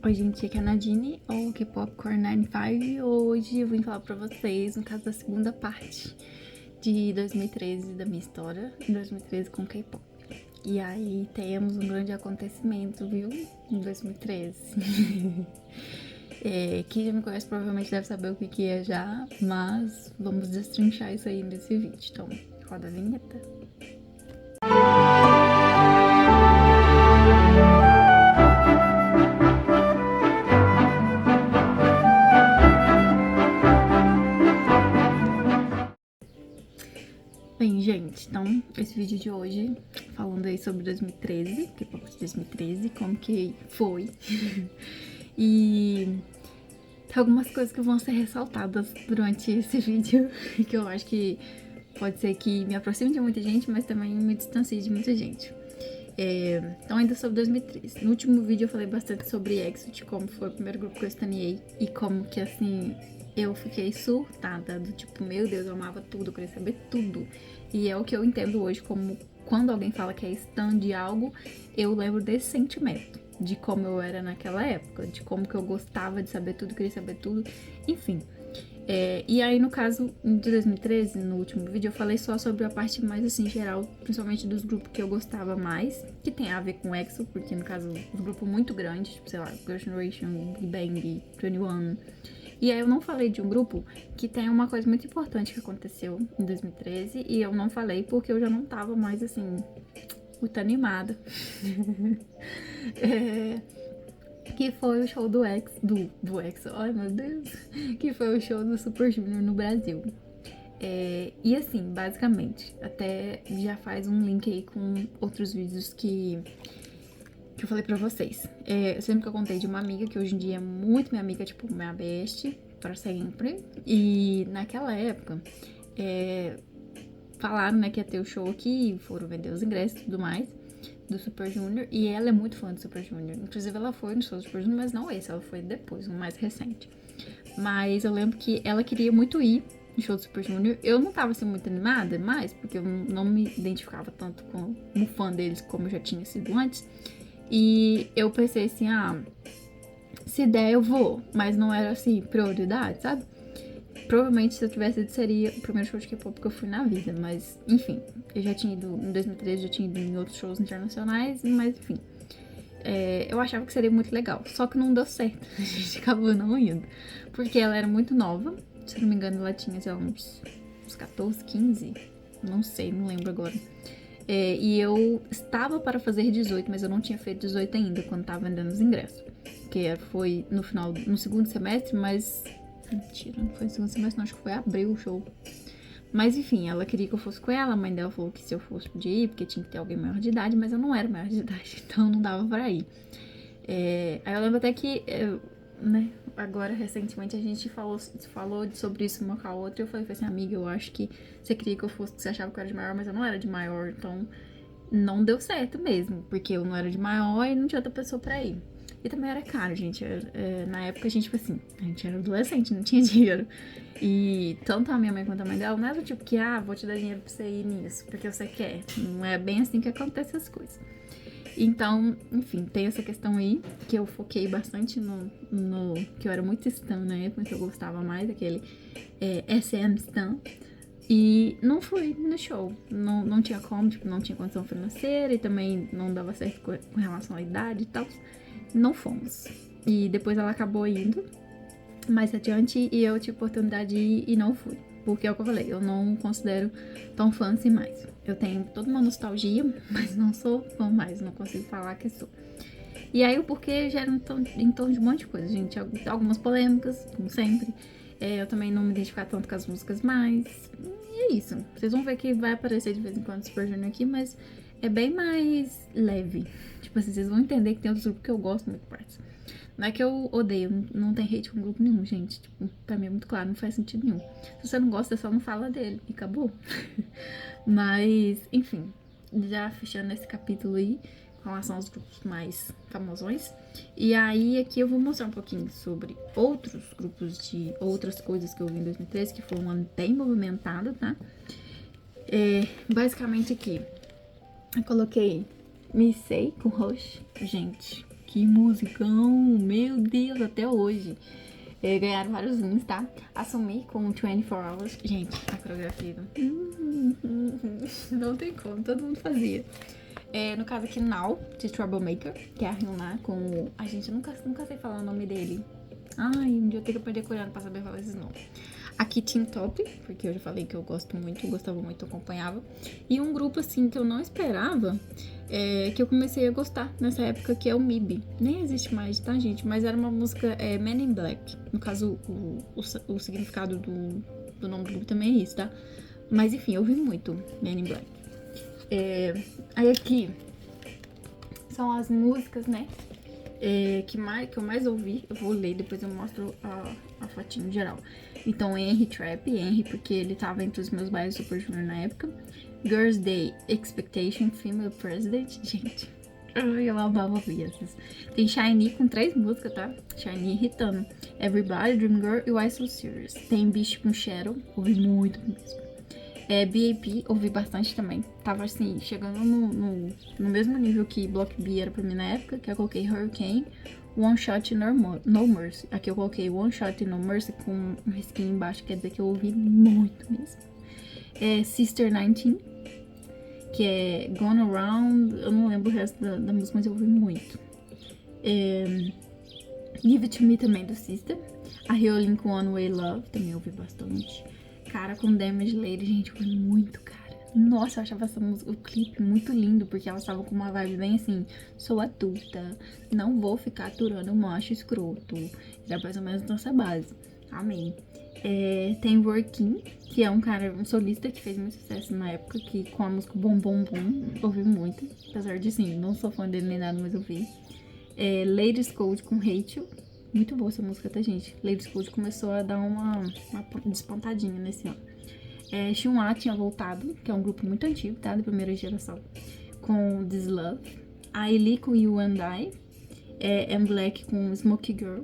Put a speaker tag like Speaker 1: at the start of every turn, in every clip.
Speaker 1: Oi gente, aqui é a Nadine, ou K-Popcorn 95, e hoje eu vim falar pra vocês, no caso da segunda parte de 2013, da minha história, em 2013 com K-Pop. E aí temos um grande acontecimento, viu, em 2013. Quem já me conhece provavelmente deve saber o que é já, mas vamos destrinchar isso aí nesse vídeo. Então, roda a vinheta. Bem, gente, então esse vídeo de hoje, falando aí sobre 2013, K-pop de 2013, como que foi. E tem algumas coisas que vão ser ressaltadas durante esse vídeo, que eu acho que pode ser que me aproxime de muita gente, mas também me distancie de muita gente. Então, ainda sobre 2013. No último vídeo eu falei bastante sobre EXO, como foi o primeiro grupo que eu estaneei e como que, assim, eu fiquei surtada, do tipo, meu Deus, eu amava tudo, eu queria saber tudo. E é o que eu entendo hoje como quando alguém fala que é stan de algo, eu lembro desse sentimento, de como eu era naquela época, de como que eu gostava de saber tudo, queria saber tudo, enfim. E aí, no caso de 2013, no último vídeo, eu falei só sobre a parte mais, assim, geral, principalmente dos grupos que eu gostava mais, que tem a ver com EXO, porque, no caso, os grupos muito grandes, tipo, sei lá, Girl Generation, Big Bang, 21. E aí eu não falei de um grupo que tem uma coisa muito importante que aconteceu em 2013, e eu não falei porque eu já não tava mais, assim, muito animada. Que foi o show do EXO, ai meu Deus, que foi o show do Super Junior no Brasil. E assim, basicamente, até já faz um link aí com outros vídeos que eu falei pra vocês. Eu sempre que eu contei de uma amiga, que hoje em dia é muito minha amiga, tipo, minha best, pra sempre. E naquela época, falaram, né, que ia ter o show aqui, foram vender os ingressos e tudo mais, do Super Junior, e ela é muito fã do Super Junior. Inclusive, ela foi no show do Super Junior, mas não esse, ela foi depois, um mais recente. Mas eu lembro que ela queria muito ir no show do Super Junior. Eu não tava assim muito animada, mas porque eu não me identificava tanto como fã deles como eu já tinha sido antes. E eu pensei assim, se der eu vou, mas não era assim, prioridade, sabe? Provavelmente se eu tivesse ido seria o primeiro show de K-pop que eu fui na vida, mas enfim, eu já tinha ido em 2013, já tinha ido em outros shows internacionais, mas enfim. Eu achava que seria muito legal, só que não deu certo, a gente acabou não indo, porque ela era muito nova, se não me engano ela tinha, sei lá, uns 14, 15, não sei, não lembro agora. E eu estava para fazer 18, mas eu não tinha feito 18 ainda, quando estava vendendo os ingressos, que foi no segundo semestre, mas... Mentira, não foi no segundo semestre, não, acho que foi abril o show. Mas enfim, ela queria que eu fosse com ela, a mãe dela falou que se eu fosse podia ir, porque tinha que ter alguém maior de idade, mas eu não era maior de idade, então não dava pra ir. Aí eu lembro até que, né, agora recentemente a gente falou sobre isso uma com a outra, e eu falei assim, amiga, eu acho que você queria que eu fosse, você achava que eu era de maior, mas eu não era de maior, então não deu certo mesmo, porque eu não era de maior e não tinha outra pessoa pra ir. E também era caro, gente. Na época, a gente, tipo assim, a gente era adolescente, não tinha dinheiro. E tanto a minha mãe quanto a mãe dela não era tipo que, vou te dar dinheiro pra você ir nisso, porque você quer. Não é bem assim que acontecem as coisas. Então, enfim, tem essa questão aí, que eu foquei bastante no que eu era muito stan na época, que eu gostava mais, aquele SM stan. E não fui no show, não tinha como, tipo, não tinha condição financeira e também não dava certo com relação à idade e tal. Não fomos. E depois ela acabou indo mais adiante e eu tive oportunidade de ir e não fui. Porque é o que eu falei, eu não considero tão fã assim mais. Eu tenho toda uma nostalgia, mas não sou fã mais, não consigo falar que sou. E aí o porquê gera em torno de um monte de coisa, gente. Algumas polêmicas, como sempre. Eu também não me identificar tanto com as músicas mais. E é isso. Vocês vão ver que vai aparecer de vez em quando Super Junior aqui, mas é bem mais leve. Tipo assim, vocês vão entender que tem outros grupos que eu gosto muito mais. Não é que eu odeio, não tem hate com grupo nenhum, gente. Tipo, pra mim é muito claro, não faz sentido nenhum. Se você não gosta, só não fala dele e acabou. Mas, enfim, já fechando esse capítulo aí, com relação aos grupos mais famosões. E aí, aqui eu vou mostrar um pouquinho sobre outros grupos de outras coisas que eu vi em 2013, que foi um ano bem movimentado, tá? Basicamente aqui, eu coloquei Missei com Rush. Gente, que musicão, meu Deus, até hoje. Ganharam vários wins, tá? Assumi com 24 Hours. Gente, a coreografia. Não tem como, todo mundo fazia. No caso aqui, Now, de Troublemaker, que é a Hyuna com... A gente nunca sei falar o nome dele. Ai, um dia eu tenho que aprender coreano pra saber falar esses nomes. Aqui, Teen Top, porque eu já falei que eu gosto muito, gostava muito, acompanhava. E um grupo, assim, que eu não esperava, que eu comecei a gostar nessa época, que é o MIB. Nem existe mais, tá, gente? Mas era uma música Men in Black. No caso, o significado do nome do grupo também é isso, tá? Mas, enfim, eu ouvi muito Men in Black. Aí aqui são as músicas, né? Que eu mais ouvi. Eu vou ler, depois eu mostro a fotinho geral. Então, Henry Trap, Henry, porque ele tava entre os meus bailes Super Junior na época. Girls' Day, Expectation, Female President. Gente, eu amava ouvir essas. Tem Shiny com 3 músicas, tá? Shiny irritando. Everybody, Dream Girl e Why So Serious. Tem Beast com Shadow, ouvi muito mesmo. BAP, ouvi bastante também. Tava assim, chegando no mesmo nível que Block B era pra mim na época, que eu coloquei Hurricane, One Shot No Mercy. Aqui eu coloquei One Shot No Mercy com um risquinho embaixo, quer dizer que eu ouvi muito mesmo. Sister 19, que é Gone Around, eu não lembro o resto da música, mas eu ouvi muito. Give It To Me também, do Sister. A Hyolyn com One Way Love, também ouvi bastante. Cara com Damage Lady, gente, eu ouvi muito, cara. Nossa, eu achava essa música, o clipe muito lindo, porque ela estava com uma vibe bem assim, sou adulta, não vou ficar aturando um macho escroto. Era mais ou menos nossa base. Amém. Tem Working, que é um solista que fez muito sucesso na época, que com a música Bom Bom Bom, ouvi muito. Apesar de, sim, não sou fã dele nem nada, mas ouvi. Ladies Code com Rachel. Muito boa essa música, tá, gente? Ladies Code começou a dar uma despontadinha nesse ano. Xinhua tinha voltado, que é um grupo muito antigo, tá? Da primeira geração. Com This Love. A Ellie com You and I. M Black com Smoky Girl.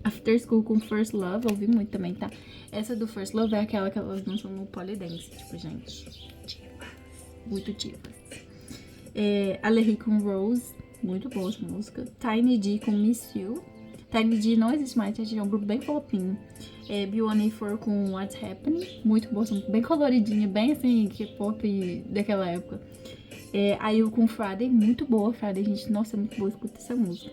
Speaker 1: After School com First Love. Ouvi muito também, tá? Essa do First Love é aquela que elas dançam no Polydance. Tipo, gente, divas. Muito divas. Alehi com Rose. Muito boa essa música. Tiny D com Miss You. Tiny D não existe mais, gente, é um grupo bem fofinho. B1A4 com What's Happening, muito boa, bem coloridinha, bem assim, K-pop daquela época. IU com Friday, muito boa, Friday, gente, nossa, muito boa, escuta essa música.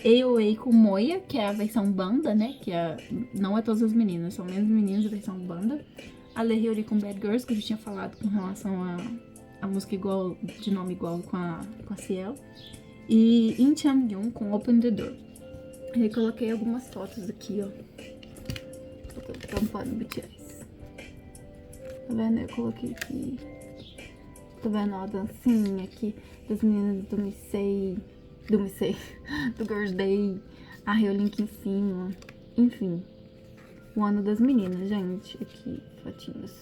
Speaker 1: AOA com Moya, que é a versão banda, né, que não é todas as meninas, são menos meninas, a versão banda. A Lehyori com Bad Girls, que eu já tinha falado com relação a música igual, de nome igual com a Ciel. E In Chang-yoon com Open the Door. Eu coloquei algumas fotos aqui, ó. Tampando BTS. Tá vendo? Eu coloquei aqui. Tá vendo a dancinha aqui das meninas do Missei. Do Girls' Day. A Hyolyn aqui em cima. Enfim. O ano das meninas, gente. Aqui, fotinhos.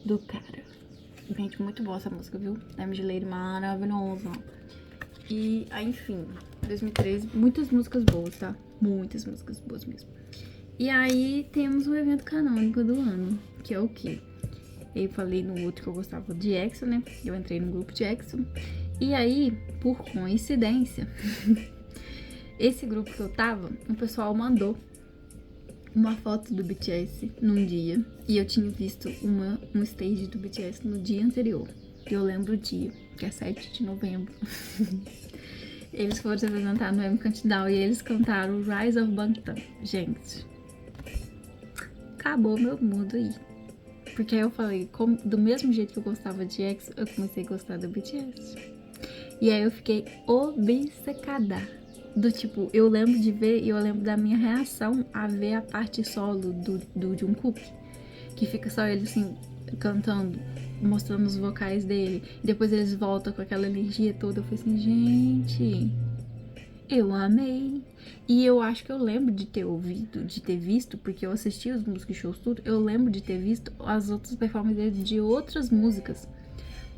Speaker 1: Do cara. Gente, muito boa essa música, viu? Damage Lady maravilhosa. E, enfim, 2013, muitas músicas boas, tá? Muitas músicas boas mesmo. E aí, temos o evento canônico do ano, que é o quê? Eu falei no outro que eu gostava de EXO, né? Eu entrei no grupo de EXO. E aí, por coincidência, esse grupo que eu tava, o pessoal mandou uma foto do BTS num dia. E eu tinha visto um stage do BTS no dia anterior. Eu lembro o dia, que é 7 de novembro. Eles foram se apresentar no M Countdown e eles cantaram Rise of Bangtan. Gente, acabou meu mundo aí. Porque aí eu falei, do mesmo jeito que eu gostava de EXO, eu comecei a gostar do BTS. E aí eu fiquei obcecada. Do tipo, eu lembro de ver e eu lembro da minha reação a ver a parte solo do Jungkook. Que fica só ele assim, cantando, mostrando os vocais dele. E depois eles voltam com aquela energia toda. Eu falei assim, gente, eu amei. E eu acho que eu lembro de ter ouvido, de ter visto, porque eu assisti os music shows tudo, eu lembro de ter visto as outras performances de outras músicas.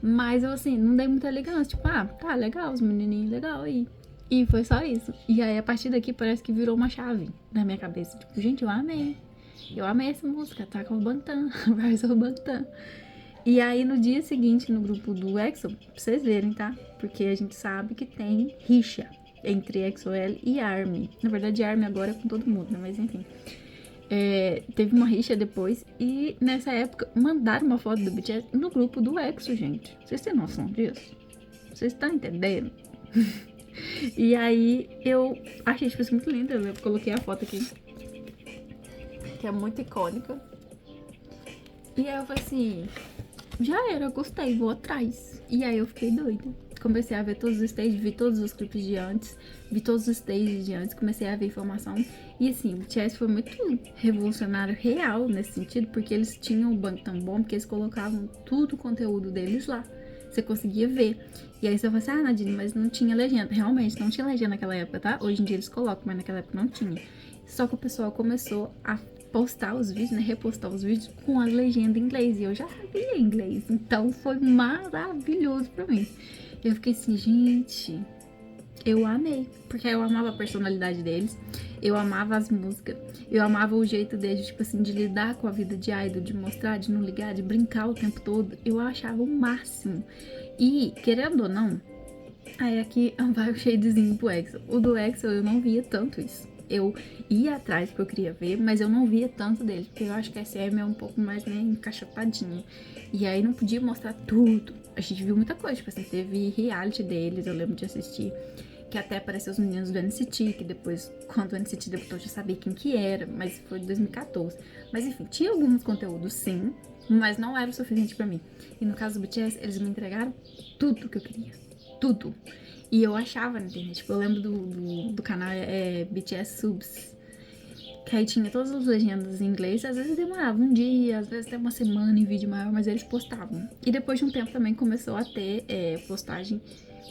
Speaker 1: Mas eu assim, não dei muita ligação. Tipo, tá legal, os menininhos, legal aí. E foi só isso. E aí a partir daqui parece que virou uma chave na minha cabeça. Tipo, gente, eu amei. Eu amei essa música, Attack of Bangtan, Rise of Bangtan. E aí, no dia seguinte, no grupo do EXO, pra vocês verem, tá? Porque a gente sabe que tem rixa entre EXO-L e ARMY. Na verdade, ARMY agora é com todo mundo, né? Mas enfim. Teve uma rixa depois e nessa época mandaram uma foto do BTS no grupo do EXO, gente. Vocês têm noção disso? Vocês estão entendendo? E aí eu achei tipo, isso muito lindo. Eu coloquei a foto aqui, que é muito icônica. E aí eu falei assim, já era, gostei, vou atrás. E aí eu fiquei doida. Comecei a ver todos os stages, vi todos os clipes de antes, vi todos os stages de antes, comecei a ver informação. E assim, o BTS foi muito revolucionário real nesse sentido, porque eles tinham o Bangtan Bomb, que eles colocavam tudo o conteúdo deles lá. Você conseguia ver. E aí você fala assim, ah, Nadine, mas não tinha legenda. Realmente, não tinha legenda naquela época, tá? Hoje em dia eles colocam, mas naquela época não tinha. Só que o pessoal começou a postar os vídeos, né? Repostar os vídeos com a legenda em inglês. E eu já sabia inglês. Então foi maravilhoso pra mim. Eu fiquei assim, gente, eu amei. Porque eu amava a personalidade deles. Eu amava as músicas. Eu amava o jeito deles, tipo assim, de lidar com a vida de idol, de mostrar, de não ligar, de brincar o tempo todo. Eu achava o máximo. E, querendo ou não, aí aqui vai o shadezinho pro EXO. O do EXO eu não via tanto isso. Eu ia atrás porque eu queria ver, mas eu não via tanto dele. Porque eu acho que a SM é um pouco mais, né, encaixotadinha. E aí não podia mostrar tudo. A gente viu muita coisa, tipo assim, teve reality deles, eu lembro de assistir. Que até apareceu os meninos do NCT, que depois, quando o NCT debutou, eu já sabia quem que era, mas foi de 2014. Mas enfim, tinha alguns conteúdos sim, mas não era o suficiente pra mim. E no caso do BTS, eles me entregaram tudo que eu queria. Tudo. E eu achava na internet, tipo, eu lembro do canal BTS Subs, que aí tinha todas as legendas em inglês, às vezes demorava um dia, às vezes até uma semana em vídeo maior, mas eles postavam. E depois de um tempo também começou a ter postagem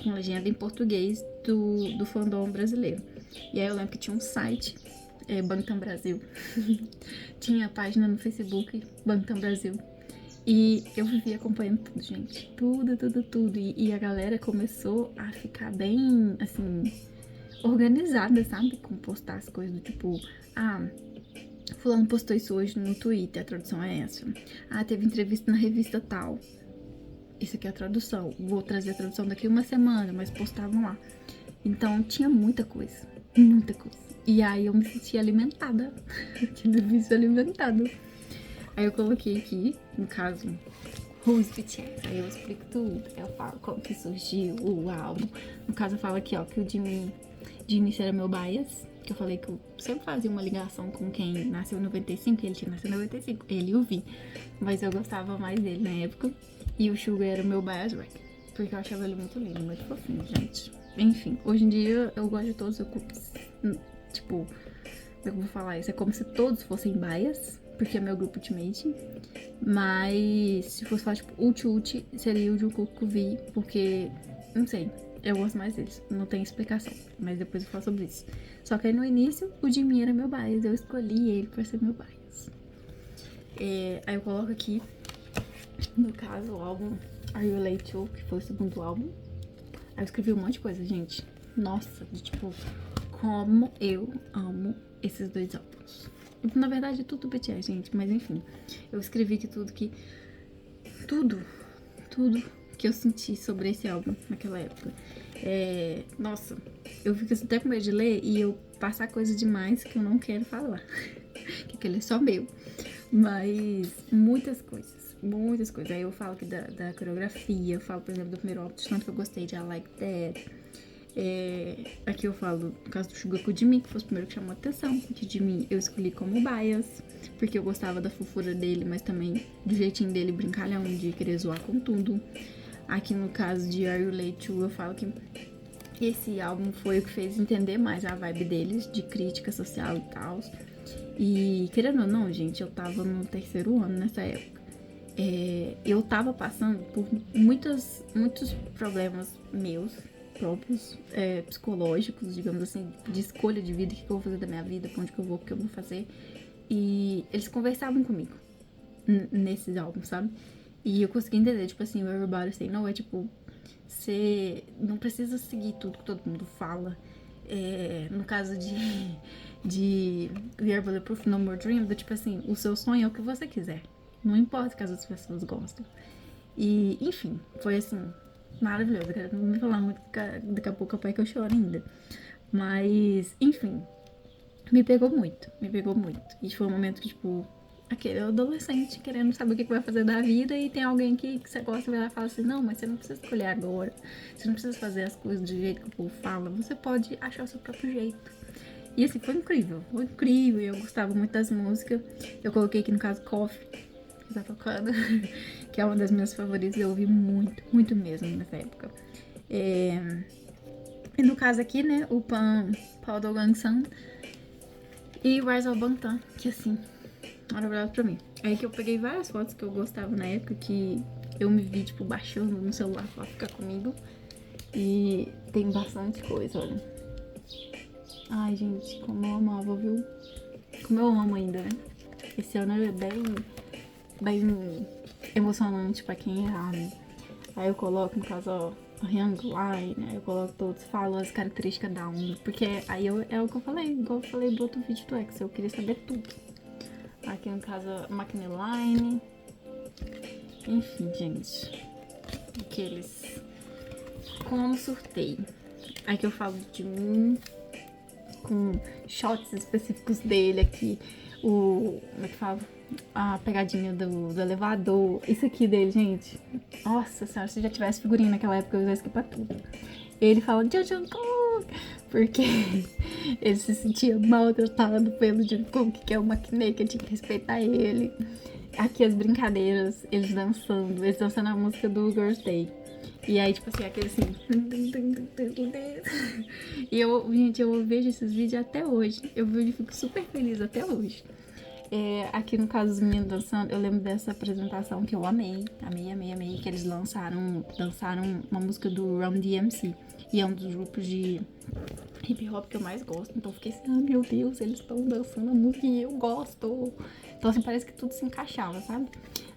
Speaker 1: com legenda em português do fandom brasileiro. E aí eu lembro que tinha um site, Bangtan Brasil, tinha página no Facebook, Bangtan Brasil. E eu vivia acompanhando tudo, gente. Tudo. E a galera começou a ficar bem, assim, organizada, sabe? Com postar as coisas do tipo, fulano postou isso hoje no Twitter, a tradução é essa. Teve entrevista na revista tal. Isso aqui é a tradução. Vou trazer a tradução daqui uma semana, mas postavam lá. Então tinha muita coisa. Muita coisa. E aí eu me senti alimentada. Tinha visto alimentado. Aí eu coloquei aqui, no caso, Who's BTS? Aí eu explico tudo. Eu falo como que surgiu o álbum. No caso eu falo aqui, ó, que o Jimmy de início era meu bias. Que eu falei que eu sempre fazia uma ligação com quem nasceu em 95, e ele tinha nascido em 95. Ele e o Vi. Mas eu gostava mais dele na época. E o Suga era o meu bias rack. Porque eu achava ele muito lindo, muito fofinho, gente. Enfim, hoje em dia eu gosto de todos. Tipo, como é que eu vou falar isso? É como se todos fossem bias, porque é meu grupo ultimate. Mas se fosse falar, tipo, ulti, seria o Jungkook com o Vi, porque, não sei, eu gosto mais deles. Não tem explicação, mas depois eu falo sobre isso. Só que aí no início, o Jimin era meu bias, eu escolhi ele pra ser meu bias. Aí eu coloco aqui, no caso, o álbum Are You Late To, que foi o segundo álbum. Aí eu escrevi um monte de coisa, gente. Nossa, de tipo, como eu amo esses dois álbuns. Na verdade, tudo BTS, gente, mas enfim. Eu escrevi que tudo que eu senti sobre esse álbum naquela época. Nossa, eu fico até com medo de ler e eu passar coisa demais que eu não quero falar. Que ele é só meu. Mas muitas coisas. Aí eu falo aqui da coreografia, eu falo, por exemplo, do primeiro álbum, tanto que eu gostei de I Like That. Aqui eu falo, no caso do Suga com o Jimin, que foi o primeiro que chamou a atenção. Que o Jimin eu escolhi como bias, porque eu gostava da fofura dele, mas também do jeitinho dele brincalhão, de querer zoar com tudo. Aqui no caso de Are You Late To, eu falo que esse álbum foi o que fez entender mais a vibe deles, de crítica social e tal. E querendo ou não, gente, eu tava no terceiro ano nessa época. Eu tava passando por muitos problemas meus próprios, psicológicos, digamos assim, de escolha de vida, o que eu vou fazer da minha vida, pra onde que eu vou, o que eu vou fazer. E eles conversavam comigo nesses álbuns, sabe? E eu consegui entender, tipo assim, o Everybody Say No é tipo, você não precisa seguir tudo que todo mundo fala. No caso de We Are Bulletproof, No More Dream, do tipo assim, o seu sonho é o que você quiser. Não importa que as outras pessoas gostam. E, enfim, foi assim, maravilhoso. Eu quero não me falar muito, daqui a pouco capaz que eu choro ainda. Mas, enfim, me pegou muito, me pegou muito. E foi um momento que, tipo, aquele adolescente querendo saber o que vai fazer da vida e tem alguém que você gosta e vai lá e fala assim, não, mas você não precisa escolher agora, você não precisa fazer as coisas do jeito que o povo fala, você pode achar o seu próprio jeito. E assim, foi incrível, eu gostava muito das músicas. Eu coloquei aqui no caso Coffee, que tá tocando, que é uma das minhas favoritas, eu ouvi muito, muito mesmo nessa época. E no caso aqui, né, o Pao Dogang-san e Rise of Bangtan, que assim, maravilhoso pra mim. Aí que eu peguei várias fotos que eu gostava na época, que eu me vi, tipo, baixando no celular pra ficar comigo. E tem bastante coisa, olha. Ai, gente, como eu amava, viu? Como eu amo ainda, né? Esse ano é bem emocionante pra quem é ARMY. Aí eu coloco, no caso, ó, a Young Line, aí eu coloco todos, falo as características da um, porque aí é o que eu falei, igual eu falei do outro vídeo do Excel, eu queria saber tudo. Aqui no caso, a Macneline. Enfim, gente. Aqueles. Como sorteio. Aqui eu falo de mim com shots específicos dele aqui. Como é que fala? A pegadinha do elevador. Isso aqui dele, gente. Nossa senhora, se já tivesse figurinha naquela época, eu ia esquipar tudo. Ele fala de Jungkook, porque ele se sentia maltratado pelo Jungkook, que é o maquinê, que eu tinha que respeitar ele. Aqui as brincadeiras, eles dançando a música do Girls' Day. E aí, tipo assim, aquele assim. E gente, eu vejo esses vídeos até hoje. Eu vejo e fico super feliz até hoje. Aqui no caso dos meninos dançando, eu lembro dessa apresentação que eu amei, que eles dançaram uma música do Run DMC. E é um dos grupos de hip hop que eu mais gosto. Então eu fiquei assim, ah, meu Deus, eles estão dançando a música e eu gosto. Então assim, parece que tudo se encaixava, sabe?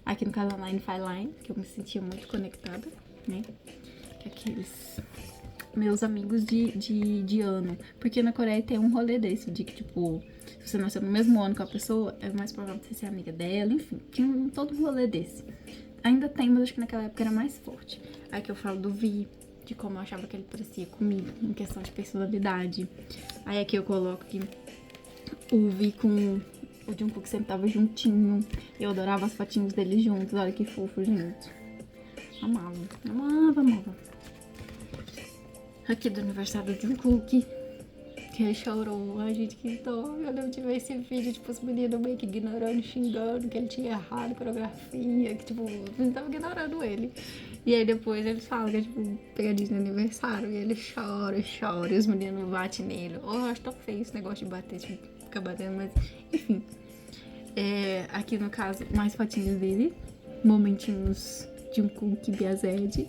Speaker 1: Aqui no caso a Line Fine Line, que eu me sentia muito conectada, né? Que aqueles meus amigos de ano. Porque na Coreia tem um rolê desse, de que, tipo, se você nasceu no mesmo ano com a pessoa, é mais provável você ser amiga dela, enfim. Tinha todo um rolê desse. Ainda tem, mas acho que naquela época era mais forte. Aí que eu falo do Vi, de como eu achava que ele parecia comigo, em questão de personalidade. Aí aqui eu coloco que o Vi com o Jungkook sempre tava juntinho. Eu adorava as fotinhos deles juntos, olha que fofo, gente. Amava. Aqui do aniversário do Jungkook, que ele chorou. Ai, gente, que dó. Eu lembro de ver esse vídeo, tipo, os meninos meio que ignorando, xingando, que ele tinha errado a coreografia, que, tipo, não tava ignorando ele. E aí depois eles falam que é, tipo, pegadinha de aniversário, e ele chora, e os meninos batem nele. Oh, eu acho tão feio esse negócio de bater, tipo, ficar batendo, mas, enfim. Aqui no caso, mais fotinhos dele, momentinhos de Jungkook e Biazed.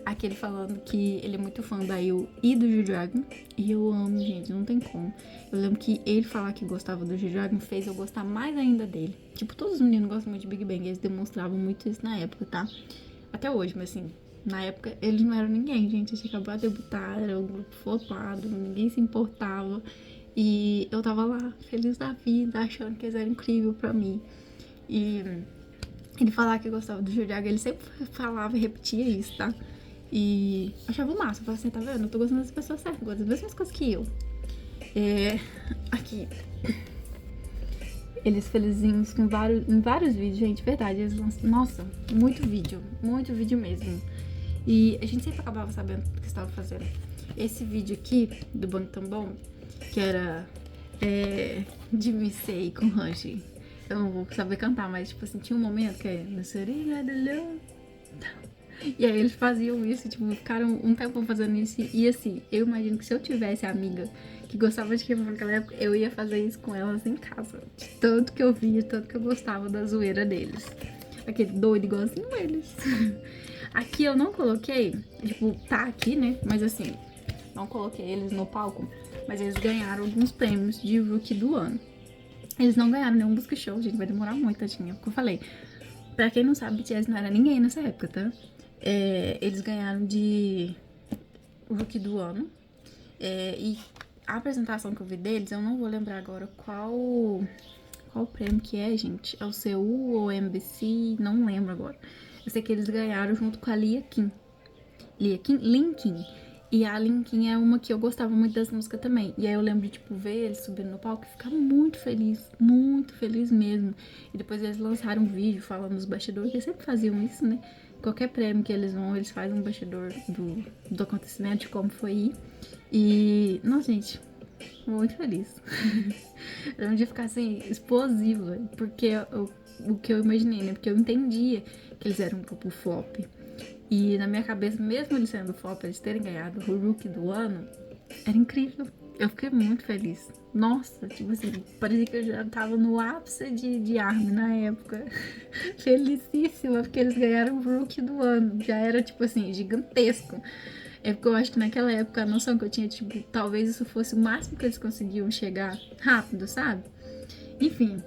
Speaker 1: Aqui ele falando que ele é muito fã da IU e do G-Dragon. E eu amo, gente, não tem como. Eu lembro que ele falar que gostava do G-Dragon fez eu gostar mais ainda dele. Tipo, todos os meninos gostam muito de Big Bang, eles demonstravam muito isso na época, tá? Até hoje, mas assim, na época eles não eram ninguém, gente. Eles tinham acabado de debutar, era um grupo flopado, ninguém se importava. E eu tava lá, feliz da vida, achando que eles eram incríveis pra mim. E ele falava que gostava do G-Dragon, ele sempre falava e repetia isso, tá? E achava massa, eu falava assim, tá vendo? Eu tô gostando das pessoas certas, gostam das mesmas coisas que eu. Aqui. Eles felizinhos em vários vídeos, gente, verdade. Eles lançam, nossa, muito vídeo mesmo. E a gente sempre acabava sabendo o que estava fazendo. Esse vídeo aqui, do Bangtan Bom, que era de Missei com Ranji. Eu não vou saber cantar, mas tipo assim, tinha um momento que é e aí eles faziam isso, tipo, ficaram um tempo fazendo isso. E assim, eu imagino que se eu tivesse amiga que gostava de K-pop naquela época, eu ia fazer isso com elas em casa. De tanto que eu via, tanto que eu gostava da zoeira deles. Aquele doido igualzinho eles. Aqui eu não coloquei, tipo, tá aqui, né? Mas assim, não coloquei eles no palco. Mas eles ganharam alguns prêmios de Rookie do ano. Eles não ganharam nenhum Busca Show, gente, vai demorar muito, tadinha. Porque eu falei, pra quem não sabe, BTS não era ninguém nessa época, tá? Eles ganharam de Rookie do ano. E a apresentação que eu vi deles, eu não vou lembrar agora qual prêmio que é, gente. É o Seul ou MBC, não lembro agora. Eu sei que eles ganharam junto com a Lia Kim. Linkin. E a Linkin é uma que eu gostava muito das músicas também. E aí eu lembro de, tipo, ver eles subindo no palco e ficar muito feliz mesmo. E depois eles lançaram um vídeo falando dos bastidores, que eles sempre faziam isso, né? Qualquer prêmio que eles vão, eles fazem um bastidor do acontecimento, de como foi ir. E, nossa, gente, muito feliz. Era um dia ficar assim, explosivo, porque o que eu imaginei, né? Porque eu entendia que eles eram um grupo flop. E na minha cabeça, mesmo eles sendo flop, eles terem ganhado o Rookie do ano, era incrível. Eu fiquei muito feliz. Nossa, tipo assim, parecia que eu já tava no ápice de ARMY na época. Felicíssima, porque eles ganharam o Rookie do ano. Já era, tipo assim, gigantesco. É porque eu acho que naquela época a noção que eu tinha, tipo, talvez isso fosse o máximo que eles conseguiam chegar rápido, sabe? Enfim,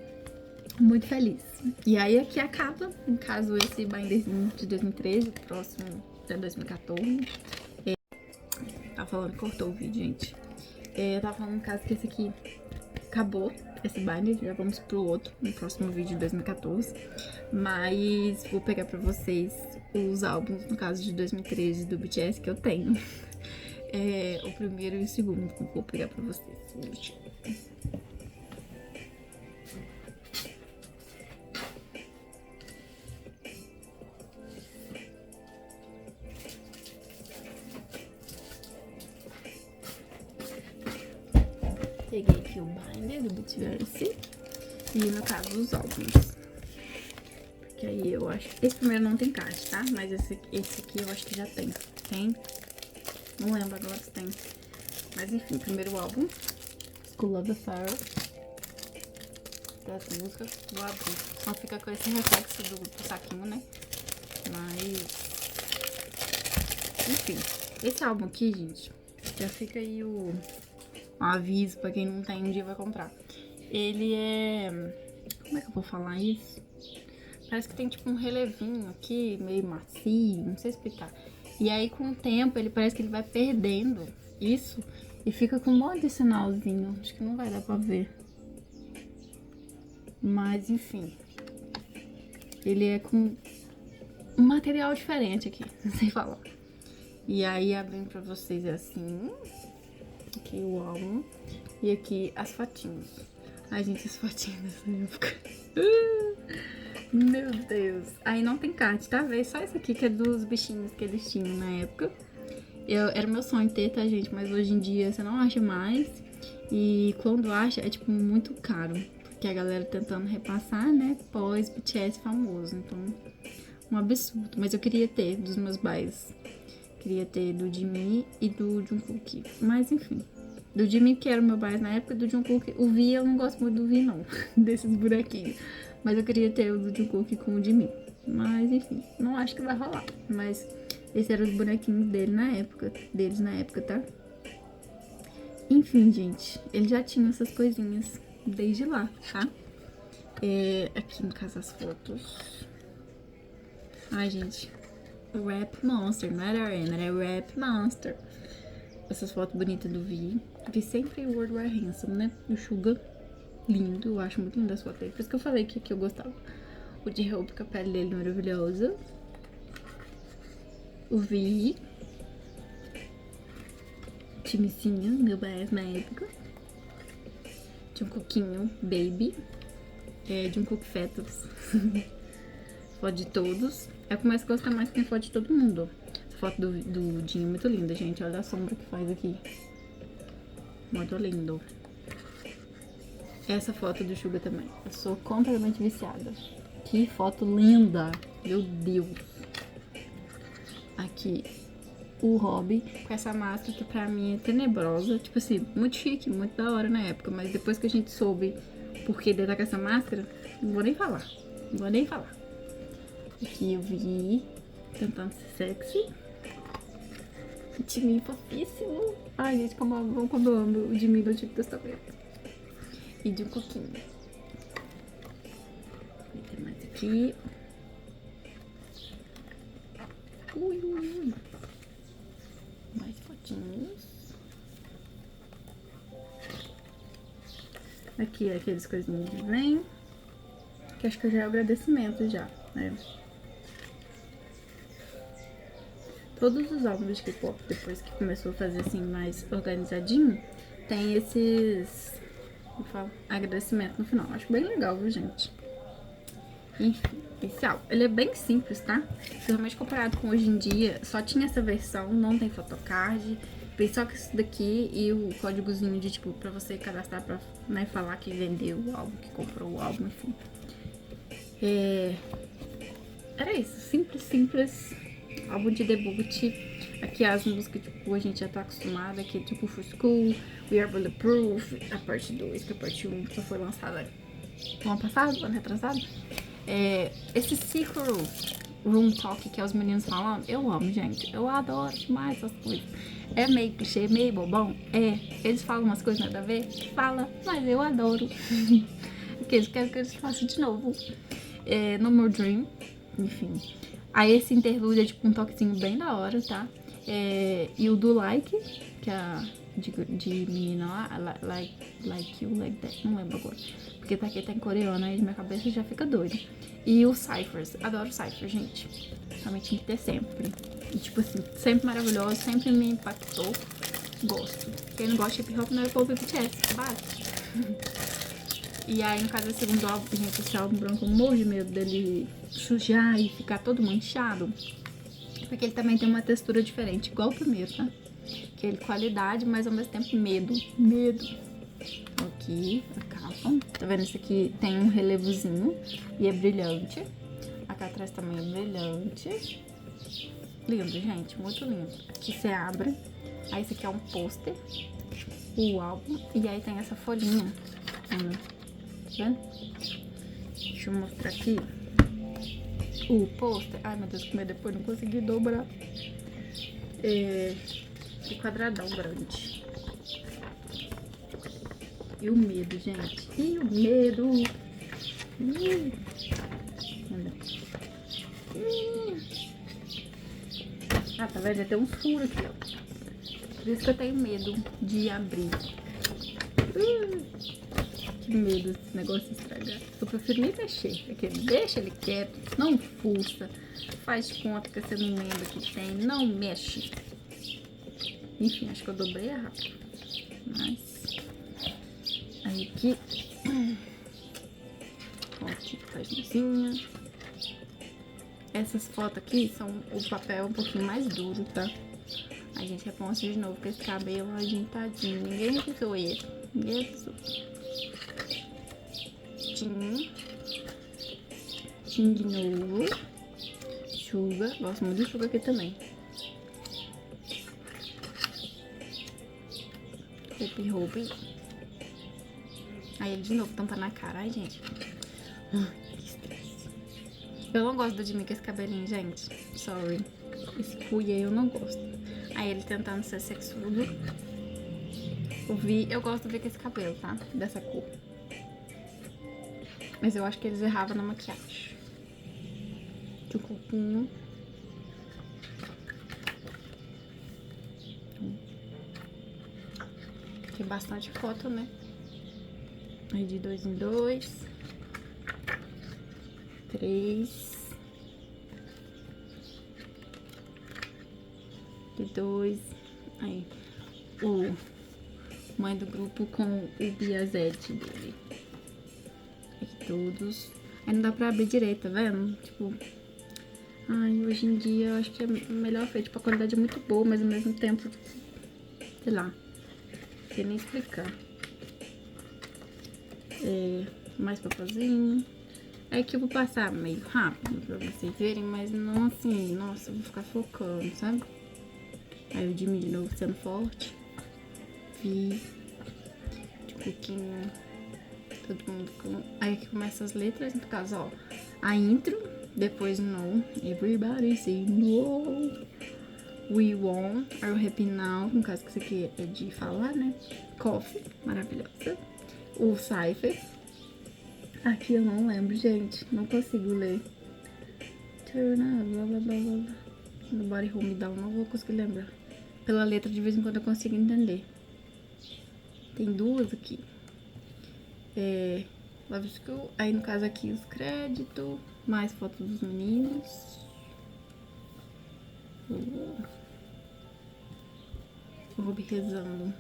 Speaker 1: muito feliz. E aí aqui acaba, no caso, esse binderzinho de 2013, o próximo até 2014. Tava falando, cortou o vídeo, gente. Eu tava falando no caso que esse aqui acabou, esse binder, já vamos pro outro, no próximo vídeo de 2014. Mas vou pegar pra vocês os álbuns, no caso de 2013 do BTS que eu tenho. O primeiro e o segundo, vou pegar pra vocês. Peguei aqui o binder do BTS e, no caso, os álbuns. Que aí eu acho... Esse primeiro não tem caixa, tá? Mas esse aqui eu acho que já tem. Tem? Não lembro agora se tem. Mas enfim, primeiro álbum. School of the Fire. Das músicas. Vou abrir. Só fica com esse reflexo do saquinho, né? Mas... enfim. Esse álbum aqui, gente, já fica aí o aviso pra quem não tem, um dia vai comprar. Ele é... como é que eu vou falar isso? Parece que tem tipo um relevinho aqui, meio macio, não sei explicar. E aí com o tempo ele parece que ele vai perdendo isso e fica com um monte de sinalzinho. Acho que não vai dar pra ver. Mas enfim. Ele é com um material diferente aqui, não sei falar. E aí abrindo pra vocês é assim. Aqui o álbum. E aqui as fotinhas. Ai, gente, as fotinhas dessa época. Meu Deus. Aí não tem card, tá? Vê só esse aqui que é dos bichinhos que eles tinham na época. Era meu sonho ter, tá, gente? Mas hoje em dia você não acha mais. E quando acha, é, tipo, muito caro. Porque a galera tentando repassar, né? Pós BTS famoso. Então, um absurdo. Mas eu queria ter dos meus buys. Queria ter do Jimin e do Jungkook. Mas, enfim. Do Jimin, que era o meu buys na época. Do Jungkook, o Vi, eu não gosto muito do Vi, não. Desses buraquinhos. Mas eu queria ter o do Jungkook com o Jimin. Mas, enfim, não acho que vai rolar. Mas esses eram os bonequinhos deles na época, tá? Enfim, gente, ele já tinha essas coisinhas desde lá, tá? Aqui no caso as fotos. Ai, gente. Rap Monster, não era Arena, era Rap Monster. Essas fotos bonitas do Vi. Vi sempre o World War Handsome, né? O Suga. Lindo, eu acho muito lindo as fotos dele. Por isso que eu falei que eu gostava. O de Hope, que a pele dele maravilhosa. O Vi. Timicinho, meu bias na época. De um coquinho, Baby. De um cook Fetus. Foto de todos. Eu começo a gostar mais que tem foto de todo mundo. Essa foto do Dinho é muito linda, gente. Olha a sombra que faz aqui. Muito lindo. Essa foto do Suga também. Eu sou completamente viciada. Que foto linda. Meu Deus. Aqui. O Robbie com essa máscara que pra mim é tenebrosa. Tipo assim, muito chique, muito da hora na época. Mas depois que a gente soube por que ele tá com essa máscara, não vou nem falar. Não vou nem falar. Aqui eu vi tentando ser sexy. Jimin fofíssimo. Ai, gente, como eu amo o Jimin do Antigo Testamento. E de um coquinho. Tem mais aqui. Ui. Mais fotinhos. Aqui é aqueles coisinhos de vem. Que acho que já é o agradecimento já, né? Todos os álbuns de K-pop, depois que começou a fazer assim mais organizadinho, tem esses, como falo, agradecimento no final. Acho bem legal, viu, gente? Enfim, esse álbum, ele é bem simples, tá? Principalmente comparado com hoje em dia, só tinha essa versão, não tem photocard. Veio só com isso daqui e o códigozinho de, tipo, pra você cadastrar pra, né, falar que vendeu o álbum, que comprou o álbum, enfim. Era isso, simples. Álbum de debut. Aqui as músicas, tipo, a gente já tá acostumada, que é tipo For School, We Are Bulletproof, a parte 2, que a parte 1 só foi lançada no ano passado, ano retrasado. Esse Secret Room Talk que é os meninos falando, eu amo, gente. Eu adoro demais essas coisas. É meio clichê, meio bobão. Eles falam umas coisas nada a ver. Fala, mas eu adoro. Porque eles querem que eles façam de novo. No More Dream, enfim. Aí esse interlúdio é tipo um toquezinho bem da hora, tá? E o do Like, que é a de menina lá, like You, Like That, não lembro agora. Porque tá aqui, tá em coreano, aí minha cabeça já fica doida. E os Cyphers, adoro Cyphers, gente. Realmente tem que ter sempre. E tipo assim, sempre maravilhoso, sempre me impactou. Gosto. Quem não gosta de hip hop não é o BTS, bate. E aí, no caso do segundo álbum, gente, esse álbum branco, eu morro de medo dele sujar e ficar todo manchado. Porque ele também tem uma textura diferente, igual o primeiro, tá? Que ele qualidade, mas ao mesmo tempo medo. Aqui, a capa. Tá vendo? Esse aqui tem um relevozinho e é brilhante. Aqui atrás também é brilhante. Lindo, gente, muito lindo. Aqui você abre. Aí esse aqui é um pôster. O álbum. E aí tem essa folhinha. Tá vendo? Deixa eu mostrar aqui o pôster. Ai, meu Deus, como é depois não consegui dobrar. Que quadradão grande. E o medo, gente. E o medo. Ah, tá vendo? Tem um furo aqui, ó. Por isso que eu tenho medo de abrir. Que medo desse negócio estragar. Eu prefiro nem mexer. Porque deixa ele quieto, não fuça. Faz de conta que você não lembra que tem. Não mexe. Enfim, acho que eu dobrei errado. Mas... aí aqui... ó, aqui, paginazinha. Essas fotos aqui são... o papel é um pouquinho mais duro, tá? A gente reponse de novo com esse cabelo ajeitadinho. Ninguém avisou ele. Ninguém avisou. Tim de novo. Suga. Gosto muito de suga aqui também. Hope. Aí ele de novo tampando na cara. Ai, gente. Que estresse. Eu não gosto do Jimmy com esse cabelinho, gente. Sorry. Esse cuia eu não gosto. Aí ele tentando ser sexudo. Eu gosto de ver com esse cabelo, tá? Dessa cor. Mas eu acho que eles erravam na maquiagem. De um corpinho. Tem bastante foto, né? Aí de 2 em 2. 3. De 2. Aí. O mãe do grupo com o Biazete dele. Aqui todos. Aí não dá pra abrir direito, tá vendo? Tipo... ai, hoje em dia eu acho que é melhor feito. Tipo, a qualidade é muito boa, mas ao mesmo tempo... sei lá. Não sei nem explicar. Mais papelzinho. É que eu vou passar meio rápido pra vocês verem, mas não assim... nossa, eu vou ficar focando, sabe? Aí o Jimmy de novo sendo forte. Vi. De pouquinho. Todo mundo com... aí aqui começa as letras, no caso, ó. A intro, depois no. Everybody say no. We won. Are you happy now? No caso que isso aqui é de falar, né? Coffee, maravilhosa. O Cypher. Aqui eu não lembro, gente. Não consigo ler. Turn up, blá blá blá blá. Nobody hold me down. Não vou conseguir lembrar. Pela letra, de vez em quando eu consigo entender. Tem duas aqui. Love School. Aí no caso aqui os créditos. Mais fotos dos meninos. O Ruby rezando.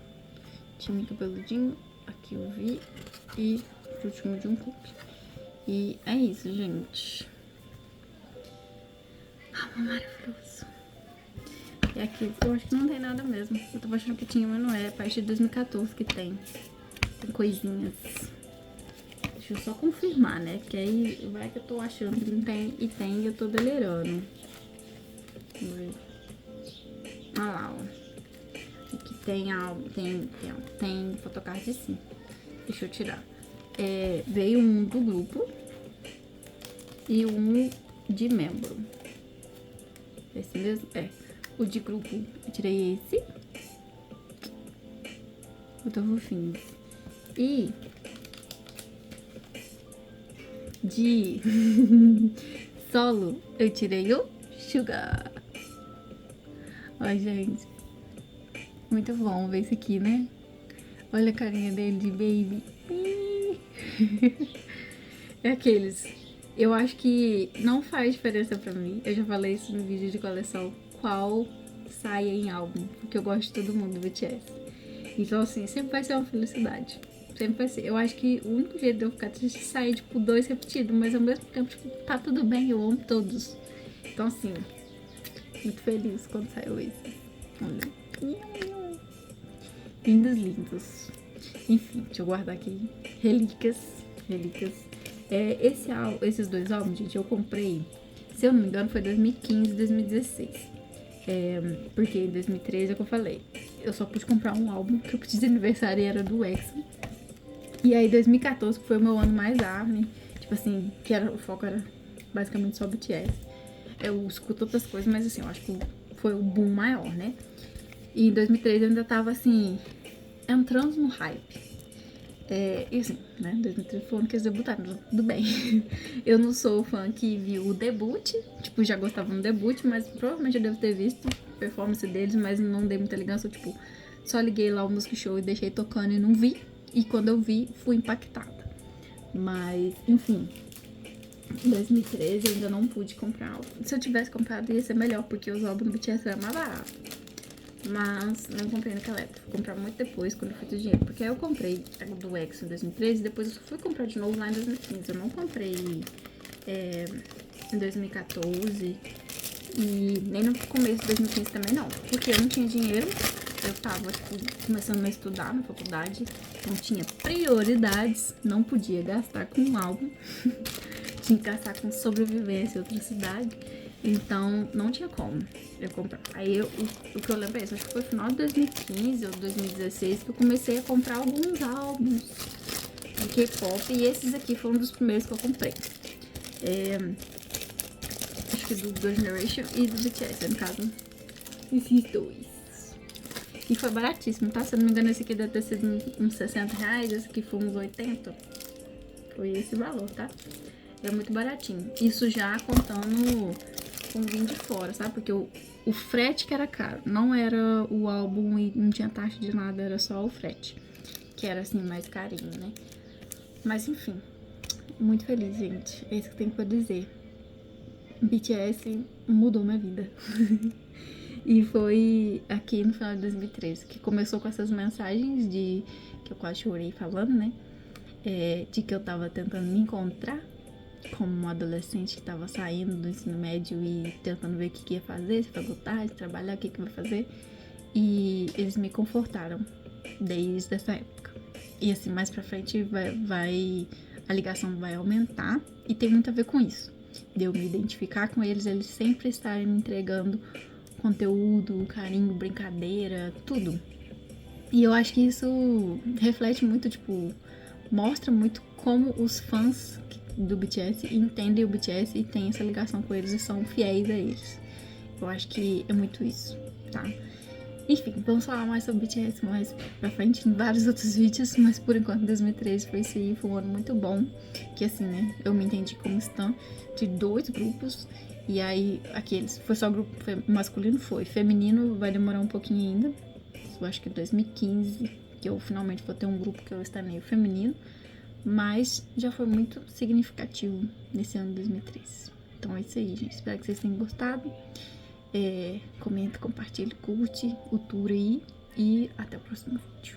Speaker 1: Time cabeludinho. Aqui eu vi. E o último de um cup. E é isso, gente. Maravilhoso. E aqui, eu acho que não tem nada mesmo. Eu tava achando que tinha, mas não é. A partir de 2014 que tem. Tem coisinhas. Deixa eu só confirmar, né? Porque aí vai que eu tô achando que não tem e tem e eu tô delirando. Vamos ver. Olha lá, ó. Aqui tem photocard sim. Deixa eu tirar. Veio um do grupo e um de membro. Esse mesmo? O de grupo eu tirei esse. Eu tô fofinho. E de solo eu tirei o Sugar. Ai, gente. Muito bom ver isso aqui, né? Olha a carinha dele de baby. É aqueles. Eu acho que não faz diferença pra mim. Eu já falei isso no vídeo de coleção. Qual saia em álbum. Porque eu gosto de todo mundo do BTS. Então, assim, sempre vai ser uma felicidade. Sempre vai ser. Eu acho que o único jeito de eu ficar triste é sair, tipo, 2 repetidos. Mas ao mesmo tempo, tipo, tá tudo bem. Eu amo todos. Então, assim, muito feliz quando saiu esse. Olha. Lindos, lindos. Enfim, deixa eu guardar aqui. Relíquias. Esses 2 álbuns, gente, eu comprei, se eu não me engano, foi 2015, 2016. Porque em 2013 é o que eu falei. Eu só pude comprar um álbum que eu pedi de aniversário e era do EXO. E aí 2014 foi o meu ano mais ARMY. Tipo assim, o foco era basicamente só BTS. Eu escuto outras coisas, mas assim, eu acho que foi o boom maior, né? E em 2013 eu ainda tava assim, entrando no hype. E assim, né, 2013 foi o ano que eles debutaram, tudo bem. Eu não sou fã que viu o debut, tipo, já gostava no debut, mas provavelmente eu devo ter visto a performance deles, mas não dei muita ligação, tipo, só liguei lá o Music Show e deixei tocando e não vi. E quando eu vi, fui impactada. Mas, enfim, em 2013 eu ainda não pude comprar álbum. Se eu tivesse comprado ia ser melhor, porque os álbuns do BTS eram mais baratos. Mas não comprei naquela época, fui comprar muito depois, quando eu fui ter dinheiro. Porque aí eu comprei do EXO em 2013 e depois eu só fui comprar de novo lá em 2015. Eu não comprei em 2014 e nem no começo de 2015 também não. Porque eu não tinha dinheiro, eu tava tipo, começando a estudar na faculdade, não tinha prioridades, não podia gastar com um álbum, tinha que gastar com sobrevivência em outra cidade. Então, não tinha como eu comprar. Aí, o que eu lembro é isso. Acho que foi no final de 2015 ou 2016 que eu comecei a comprar alguns álbuns de K-pop. E esses aqui foram um dos primeiros que eu comprei. Acho que do Girl Generation e do BTS, no caso. Esses 2. E foi baratíssimo, tá? Se eu não me engano, esse aqui deve ter sido uns R$60. Esse aqui foi uns 80. Foi esse valor, tá? É muito baratinho. Isso já contando com vinho de fora, sabe? Porque o frete que era caro, não era o álbum e não tinha taxa de nada, era só o frete, que era assim, mais carinho, né? Mas enfim, muito feliz, gente. É isso que eu tenho pra dizer. BTS mudou minha vida. E foi aqui no final de 2013 que começou com essas mensagens que eu quase chorei falando, né? De que eu tava tentando me encontrar como uma adolescente que tava saindo do ensino médio e tentando ver o que ia fazer, se faculdade, trabalhar, o que vai fazer. E eles me confortaram desde essa época. E assim, mais pra frente a ligação vai aumentar e tem muito a ver com isso. De eu me identificar com eles sempre estarem me entregando conteúdo, carinho, brincadeira, tudo. E eu acho que isso reflete muito, tipo, mostra muito como os fãs do BTS entendem o BTS e têm essa ligação com eles e são fiéis a eles. Eu acho que é muito isso, tá? Enfim, vamos falar mais sobre BTS mais pra frente em vários outros vídeos, mas por enquanto 2013 foi isso aí, foi um ano muito bom, que assim, né, eu me entendi como estão de 2 grupos, e aí aqueles, foi só grupo masculino, foi, feminino vai demorar um pouquinho ainda, eu acho que 2015, que eu finalmente vou ter um grupo que eu estaneio feminino, mas já foi muito significativo nesse ano de 2013. Então é isso aí, gente. Espero que vocês tenham gostado. Comenta, compartilha, curte o tour aí. E até o próximo vídeo.